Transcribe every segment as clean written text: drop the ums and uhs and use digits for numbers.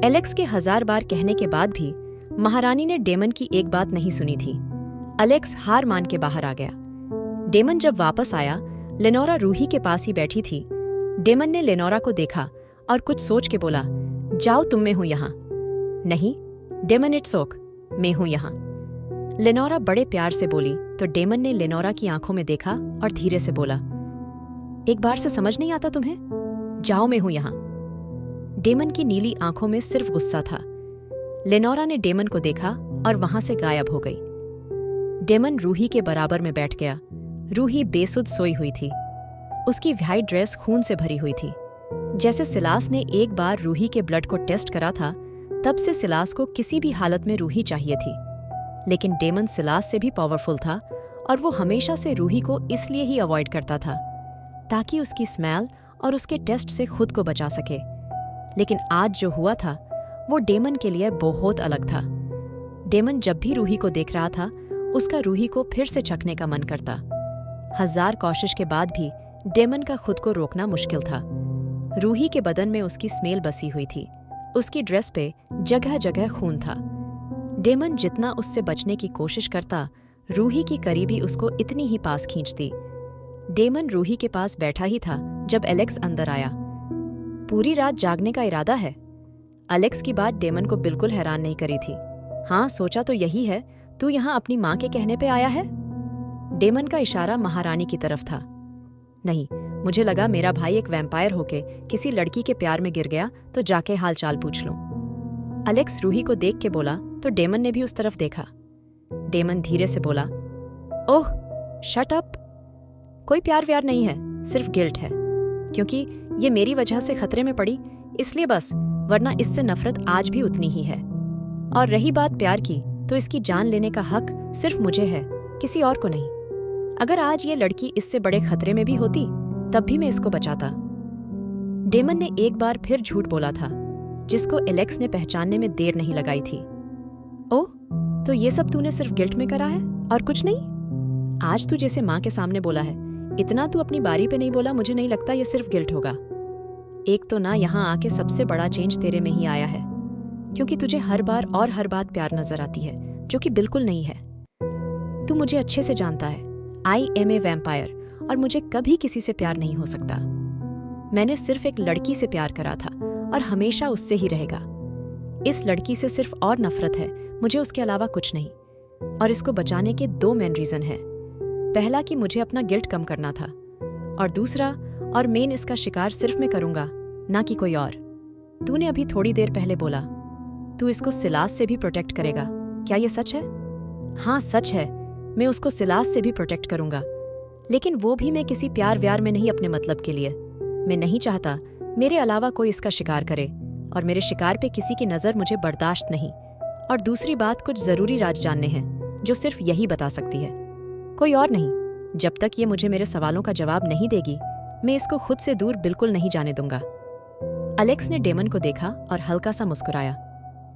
Alex के 1000 बार कहने के बाद भी महारानी ने डेमन की एक बात नहीं सुनी थी। एलेक्स हार मान के बाहर आ गया। डेमन जब वापस आया, लेनोरा रूही के पास ही बैठी थी। डेमन ने लेनोरा को देखा और कुछ सोच के बोला, जाओ तुम, मैं हूं यहाँ। नहीं डेमन, इट्स ओक, मैं हूं यहाँ। लेनोरा बड़े प्यार से बोली तो डेमन ने लेनोरा की आंखों में देखा और धीरे से बोला, एक बार से समझ नहीं आता तुम्हें? जाओ, मैं हूं यहाँ। डेमन की नीली आंखों में सिर्फ गुस्सा था। लेनोरा ने डेमन को देखा और वहां से गायब हो गई। डेमन रूही के बराबर में बैठ गया। रूही बेसुध सोई हुई थी। उसकी व्हाइट ड्रेस खून से भरी हुई थी। जैसे सिलास ने एक बार रूही के ब्लड को टेस्ट करा था, तब से सिलास को किसी भी हालत में रूही चाहिए थी। लेकिन डेमन सिलास से भी पावरफुल था और वो हमेशा से रूही को इसलिए ही अवॉइड करता था ताकि उसकी स्मेल और उसके टेस्ट से खुद को बचा सके। लेकिन आज जो हुआ था वो डेमन के लिए बहुत अलग था। डेमन जब भी रूही को देख रहा था, उसका रूही को फिर से चखने का मन करता। 1000 कोशिश के बाद भी डेमन का खुद को रोकना मुश्किल था। रूही के बदन में उसकी स्मेल बसी हुई थी। उसकी ड्रेस पे जगह जगह खून था। डेमन जितना उससे बचने की कोशिश करता, रूही की करीबी उसको इतनी ही पास खींचती। डेमन रूही के पास बैठा ही था जब एलेक्स अंदर आया। पूरी रात जागने का इरादा है? एलेक्स की बात डेमन को बिल्कुल हैरान नहीं करी थी। हाँ, सोचा तो यही है, तू यहाँ अपनी माँ के कहने पे आया है? डेमन का इशारा महारानी की तरफ था। नहीं, मुझे लगा मेरा भाई एक वैम्पायर होके किसी लड़की के प्यार में गिर गया तो जाके हालचाल पूछ लूं। एलेक्स रूही को देख के बोला तो डेमन ने भी उस तरफ देखा। डेमन धीरे से बोला, ओह शट अप, कोई प्यार व्यार नहीं है, सिर्फ गिल्ट है, क्योंकि ये मेरी वजह से खतरे में पड़ी इसलिए बस, वरना इससे नफरत आज भी उतनी ही है। और रही बात प्यार की, तो इसकी जान लेने का हक सिर्फ मुझे है, किसी और को नहीं। अगर आज ये लड़की इससे बड़े खतरे में भी होती तब भी मैं इसको बचाता। डेमन ने एक बार फिर झूठ बोला था, जिसको एलेक्स ने पहचानने में देर नहीं लगाई थी। ओह, तो ये सब तूने सिर्फ गिल्ट में करा है और कुछ नहीं? आज तू जैसे माँ के सामने बोला है, इतना तू अपनी बारी पे नहीं बोला। मुझे नहीं लगता ये सिर्फ गिल्ट होगा। एक तो ना यहाँ आके सबसे बड़ा चेंज तेरे में ही आया है, क्योंकि तुझे हर बार और हर बात प्यार नजर आती है, जो कि बिल्कुल नहीं है। तू मुझे अच्छे से जानता है, आई एम ए वैम्पायर, और मुझे कभी किसी से प्यार नहीं हो सकता। मैंने सिर्फ एक लड़की से प्यार करा था और हमेशा उससे ही रहेगा। इस लड़की से सिर्फ और नफरत है, मुझे उसके अलावा कुछ नहीं। और इसको बचाने के 2 मेन रीजन हैं। पहला कि मुझे अपना गिल्ट कम करना था, और दूसरा और मेन, इसका शिकार सिर्फ मैं करूंगा, ना कि कोई और। तूने अभी थोड़ी देर पहले बोला तू इसको सिलास से भी प्रोटेक्ट करेगा, क्या ये सच है? हाँ सच है, मैं उसको सिलास से भी प्रोटेक्ट करूंगा, लेकिन वो भी मैं किसी प्यार व्यार में नहीं, अपने मतलब के लिए। मैं नहीं चाहता मेरे अलावा कोई इसका शिकार करे, और मेरे शिकार पे किसी की नजर मुझे बर्दाश्त नहीं। और दूसरी बात, कुछ जरूरी राज जानने हैं जो सिर्फ यही बता सकती है, कोई और नहीं। जब तक ये मुझे मेरे सवालों का जवाब नहीं देगी, मैं इसको खुद से दूर बिल्कुल नहीं जाने दूंगा। एलेक्स ने डेमन को देखा और हल्का सा मुस्कुराया।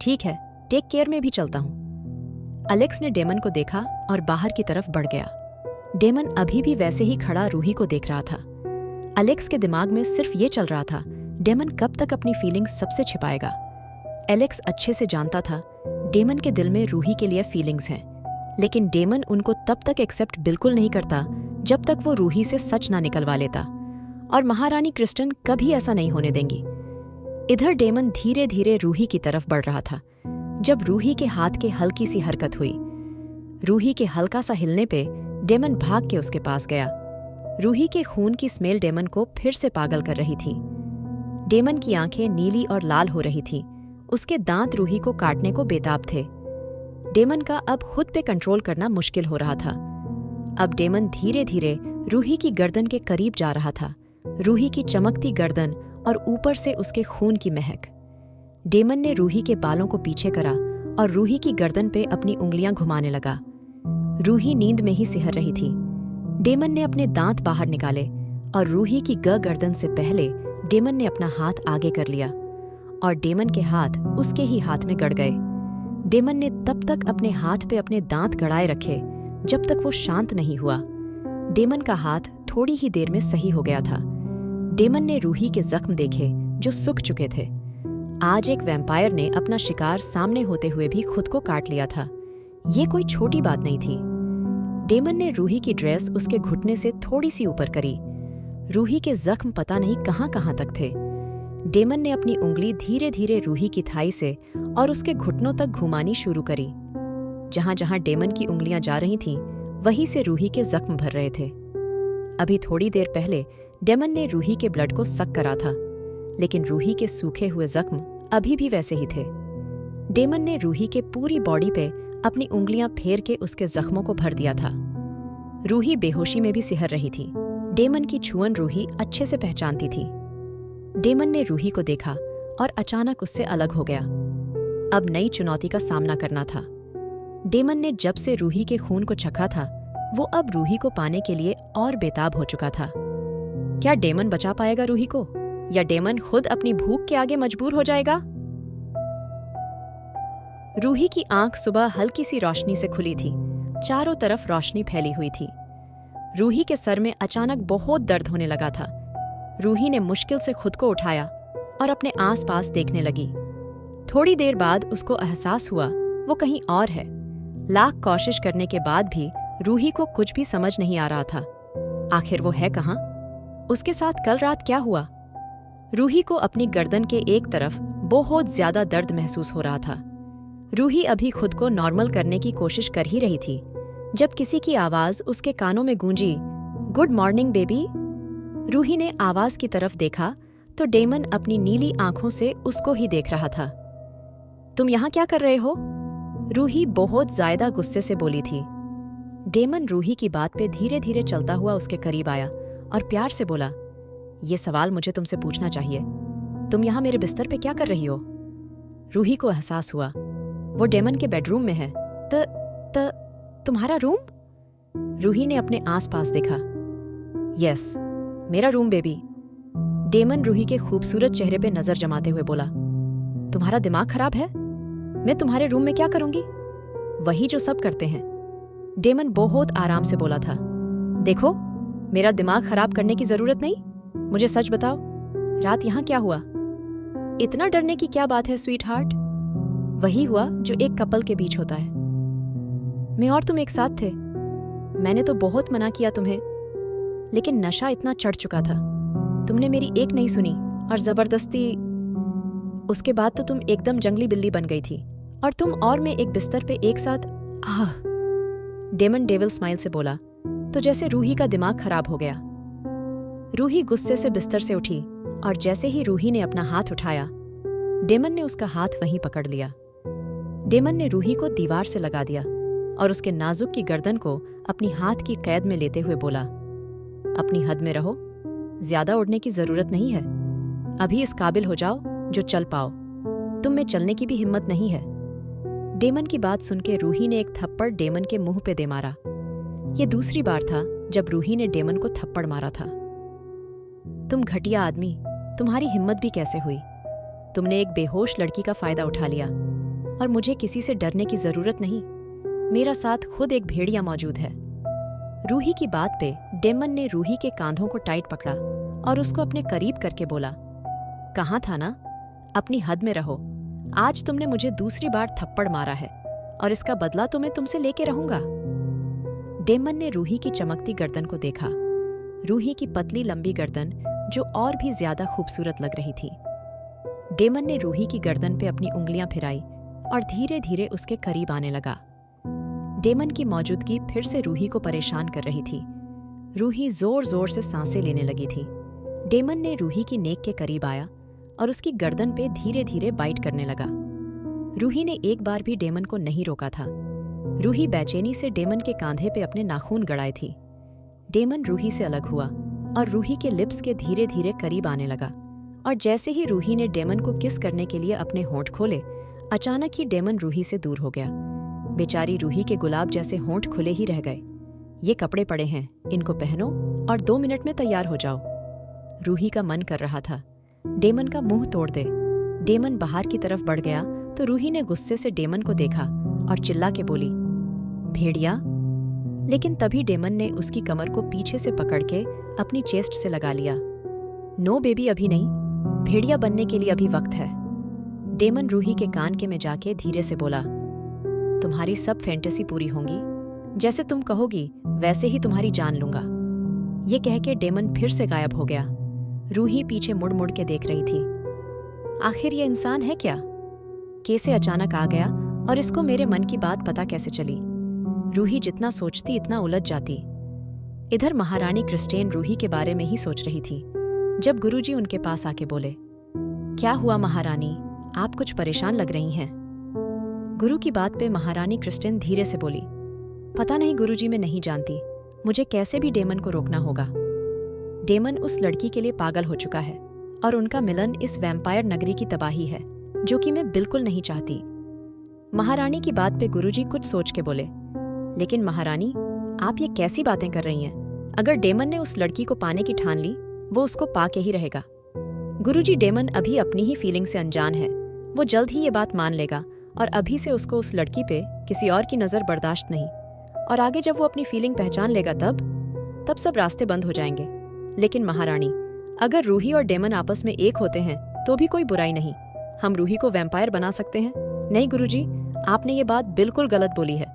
ठीक है, टेक केयर में भी चलता हूं। एलेक्स ने डेमन को देखा और बाहर की तरफ बढ़ गया। डेमन अभी भी वैसे ही खड़ा रूही को देख रहा था। एलेक्स के दिमाग में सिर्फ ये चल रहा था, डेमन कब तक अपनी फीलिंग्स सबसे छिपाएगा। एलेक्स अच्छे से जानता था डेमन के दिल में रूही के लिए फीलिंग्स हैं, लेकिन डेमन उनको तब तक एक्सेप्ट बिल्कुल नहीं करता जब तक वो रूही से सच ना निकलवा लेता, और महारानी क्रिस्टन कभी ऐसा नहीं होने देंगी। इधर डेमन धीरे धीरे रूही की तरफ बढ़ रहा था, जब रूही के हाथ के हल्की सी हरकत हुई। रूही के हल्का सा हिलने पे डेमन भाग के उसके पास गया। रूही के खून की स्मेल डेमन को फिर से पागल कर रही थी। डेमन की आंखें नीली और लाल हो रही थी। उसके दांत रूही को काटने को बेताब थे। डेमन का अब खुद पे कंट्रोल करना मुश्किल हो रहा था। अब डेमन धीरे धीरे रूही की गर्दन के करीब जा रहा था। रूही की चमकती गर्दन और ऊपर से उसके खून की महक। डेमन ने रूही के बालों को पीछे करा और रूही की गर्दन पे अपनी उंगलियां घुमाने लगा। रूही नींद में ही सिहर रही थी। डेमन ने अपने दांत बाहर निकाले और रूही की गर्दन से पहले डेमन ने अपना हाथ आगे कर लिया और डेमन के हाथ उसके ही हाथ में गड़ गए। डेमन ने तब तक अपने हाथ पे अपने दांत गड़ाए रखे जब तक वो शांत नहीं हुआ। डेमन का हाथ थोड़ी ही देर में सही हो गया था। डेमन ने रूही के जख्म देखे जो सूख चुके थे। आज एक वैम्पायर ने अपना शिकार सामने होते हुए भी खुद को काट लिया था। ये कोई छोटी बात नहीं थी। डेमन ने रूही की ड्रेस उसके घुटने से थोड़ी सी ऊपर करी। रूही के जख्म पता नहीं कहां तक थे। डेमन ने अपनी उंगली धीरे धीरे रूही की थाई से और उसके घुटनों तक घुमानी शुरू करी। जहां जहां डेमन की उंगलियां जा रही थीं, वहीं से रूही के जख्म भर रहे थे। अभी थोड़ी देर पहले डेमन ने रूही के ब्लड को सक करा था, लेकिन रूही के सूखे हुए जख्म अभी भी वैसे ही थे। डेमन ने रूही के पूरी बॉडी पे अपनी उंगलियां फेर के उसके जख्मों को भर दिया था। रूही बेहोशी में भी सिहर रही थी। डेमन की छुअन रूही अच्छे से पहचानती थी। डेमन ने रूही को देखा और अचानक उससे अलग हो गया। अब नई चुनौती का सामना करना था। डेमन ने जब से रूही के खून को चखा था, वो अब रूही को पाने के लिए और बेताब हो चुका था। क्या डेमन बचा पाएगा रूही को, या डेमन खुद अपनी भूख के आगे मजबूर हो जाएगा? रूही की आंख सुबह हल्की सी रोशनी से खुली थी। चारों तरफ रोशनी फैली हुई थी। रूही के सर में अचानक बहुत दर्द होने लगा था। रूही ने मुश्किल से खुद को उठाया और अपने आसपास देखने लगी। थोड़ी देर बाद उसको एहसास हुआ वो कहीं और है। लाख कोशिश करने के बाद भी रूही को कुछ भी समझ नहीं आ रहा था। आखिर वो है कहाँ? उसके साथ कल रात क्या हुआ? रूही को अपनी गर्दन के एक तरफ बहुत ज्यादा दर्द महसूस हो रहा था। रूही अभी खुद को नॉर्मल करने की कोशिश कर ही रही थी जब किसी की आवाज उसके कानों में गूंजी, गुड मॉर्निंग बेबी। रूही ने आवाज की तरफ देखा तो डेमन अपनी नीली आंखों से उसको ही देख रहा था। तुम यहाँ क्या कर रहे हो? रूही बहुत ज्यादा गुस्से से बोली थी। डेमन रूही की बात पे धीरे धीरे चलता हुआ उसके करीब आया और प्यार से बोला, ये सवाल मुझे तुमसे पूछना चाहिए। तुम यहाँ मेरे बिस्तर पे क्या कर रही हो? रूही को एहसास हुआ वो डेमन के बेडरूम में है। तुम्हारा रूम? रूही ने अपने आसपास देखा। यस, मेरा रूम बेबी। डेमन रूही के खूबसूरत चेहरे पे नजर जमाते हुए बोला, तुम्हारा दिमाग खराब है? मैं तुम्हारे रूम में क्या करूंगी? वही जो सब करते हैं। डेमन बहुत आराम से बोला था, देखो, मेरा दिमाग खराब करने की जरूरत नहीं। मुझे सच बताओ, रात यहाँ क्या हुआ? इतना डरने की क्या बात है स्वीट हार्ट? वही हुआ जो एक कपल के बीच होता है। मैं और तुम एक साथ थे। मैंने तो बहुत मना किया तुम्हें, लेकिन नशा इतना चढ़ चुका था। तुमने मेरी एक नहीं सुनी और जबरदस्ती। उसके बाद तो तुम एकदम जंगली बिल्ली बन गई थी और तुम और मैं एक बिस्तर पे एक साथ। डेमन डेविल स्माइल से बोला तो जैसे रूही का दिमाग खराब हो गया। रूही गुस्से से बिस्तर से उठी और जैसे ही रूही ने अपना हाथ उठाया, डेमन ने उसका हाथ वहीं पकड़ लिया। डेमन ने रूही को दीवार से लगा दिया और उसके नाजुक की गर्दन को अपनी हाथ की कैद में लेते हुए बोला, अपनी हद में रहो, ज्यादा उड़ने की जरूरत नहीं है। अभी इस काबिल हो जाओ जो चल पाओ। तुम में चलने की भी हिम्मत नहीं है। डेमन की बात सुनकर रूही ने एक थप्पड़ डेमन के मुंह पे दे मारा। ये दूसरी बार था जब रूही ने डेमन को थप्पड़ मारा था। तुम घटिया आदमी, तुम्हारी हिम्मत भी कैसे हुई? तुमने एक बेहोश लड़की का फायदा उठा लिया और मुझे किसी से डरने की जरूरत नहीं। मेरा साथ खुद एक भेड़िया मौजूद है। रूही की बात पे डेमन ने रूही के कांधों को टाइट पकड़ा और उसको अपने करीब करके बोला, कहाँ था ना? अपनी हद में रहो। आज तुमने मुझे दूसरी बार थप्पड़ मारा है और इसका बदला तो मैं तुमसे लेके रहूंगा। डेमन ने रूही की चमकती गर्दन को देखा। रूही की पतली लंबी गर्दन जो और भी ज्यादा खूबसूरत लग रही थी। डेमन ने रूही की गर्दन पे अपनी उंगलियां फिराई और धीरे धीरे उसके करीब आने लगा। डेमन की मौजूदगी फिर से रूही को परेशान कर रही थी। रूही जोर जोर से सांसें लेने लगी थी। डेमन ने रूही की नेक के करीब आया और उसकी गर्दन पे धीरे धीरे बाइट करने लगा। रूही ने एक बार भी डेमन को नहीं रोका था। रूही बेचैनी से डेमन के कांधे पे अपने नाखून गड़ाए थी। डेमन रूही से अलग हुआ और रूही के लिप्स के धीरे धीरे करीब आने लगा और जैसे ही रूही ने डेमन को किस करने के लिए अपने होंठ खोले, अचानक ही डेमन रूही से दूर हो गया। बेचारी रूही के गुलाब जैसे होंठ खुले ही रह गए। ये कपड़े पड़े हैं, इनको पहनो और 2 मिनट में तैयार हो जाओ। रूही का मन कर रहा था डेमन का मुंह तोड़ दे। डेमन बाहर की तरफ बढ़ गया तो रूही ने गुस्से से डेमन को देखा और चिल्ला के बोली, भेड़िया। लेकिन तभी डेमन ने उसकी कमर को पीछे से पकड़ के अपनी चेस्ट से लगा लिया। नो बेबी, अभी नहीं। भेड़िया बनने के लिए अभी वक्त है। डेमन रूही के कान के में जाके धीरे से बोला, तुम्हारी सब फैंटेसी पूरी होंगी, जैसे तुम कहोगी वैसे ही तुम्हारी जान लूंगा। ये कह के डेमन फिर से गायब हो गया। रूही पीछे मुड़ मुड़ के देख रही थी। आखिर ये इंसान है क्या? कैसे अचानक आ गया और इसको मेरे मन की बात पता कैसे चली? रूही जितना सोचती इतना उलझ जाती। इधर महारानी क्रिस्टेन रूही के बारे में ही सोच रही थी जब गुरुजी उनके पास आके बोले, क्या हुआ महारानी, आप कुछ परेशान लग रही हैं। गुरु की बात पे महारानी क्रिस्टेन धीरे से बोली, पता नहीं गुरुजी, मैं नहीं जानती, मुझे कैसे भी डेमन को रोकना होगा। डेमन उस लड़की के लिए पागल हो चुका है और उनका मिलन इस वैम्पायर नगरी की तबाही है, जो कि मैं बिल्कुल नहीं चाहती। महारानी की बात पे गुरुजी कुछ सोच के बोले, लेकिन महारानी, आप ये कैसी बातें कर रही हैं? अगर डेमन ने उस लड़की को पाने की ठान ली, वो उसको पाके ही रहेगा। गुरुजी, डेमन अभी अपनी ही फीलिंग से अनजान है, वो जल्द ही ये बात मान लेगा और अभी से उसको उस लड़की पे किसी और की नज़र बर्दाश्त नहीं, और आगे जब वो अपनी फीलिंग पहचान लेगा तब सब रास्ते बंद हो जाएंगे। लेकिन महारानी, अगर रूही और डेमन आपस में एक होते हैं तो भी कोई बुराई नहीं, हम रूही को वैम्पायर बना सकते हैं। नहीं गुरुजी, आपने ये बात बिल्कुल गलत बोली है।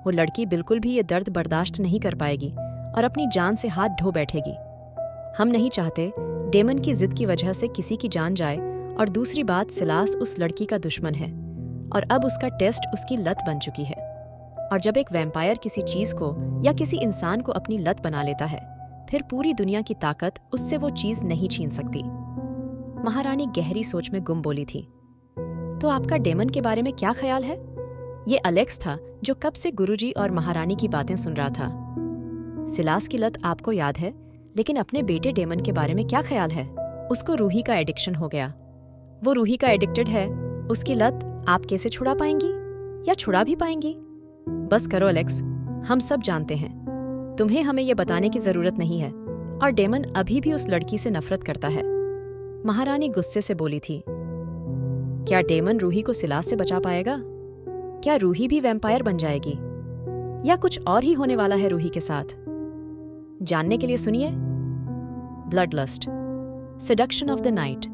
वो लड़की बिल्कुल भी ये दर्द बर्दाश्त नहीं कर पाएगी और अपनी जान से हाथ धो बैठेगी। हम नहीं चाहते डेमन की जिद की वजह से किसी की जान जाए, और दूसरी बात, सिलास उस लड़की का दुश्मन है और अब उसका टेस्ट उसकी लत बन चुकी है। और जब एक वैम्पायर किसी चीज को या किसी इंसान को अपनी लत बना लेता है, फिर पूरी दुनिया की ताकत उससे वो चीज नहीं छीन सकती। महारानी गहरी सोच में गुम बोली थी। तो आपका डेमन के बारे में क्या ख्याल है? ये अलेक्स था जो कब से गुरुजी और महारानी की बातें सुन रहा था। सिलास की लत आपको याद है, लेकिन अपने बेटे डेमन के बारे में क्या ख्याल है? उसको रूही का एडिक्शन हो गया। वो रूही का एडिक्टेड है, उसकी लत आप कैसे छुड़ा पाएंगी या छुड़ा भी पाएंगी? बस करो अलेक्स, हम सब जानते हैं, तुम्हें हमें ये बताने की जरूरत नहीं है। और डेमन अभी भी उस लड़की से नफरत करता है। महारानी गुस्से से बोली थी। क्या डेमन रूही को सिलास से बचा पाएगा? क्या रूही भी वैम्पायर बन जाएगी, या कुछ और ही होने वाला है रूही के साथ? जानने के लिए सुनिए blood lust, seduction of the night,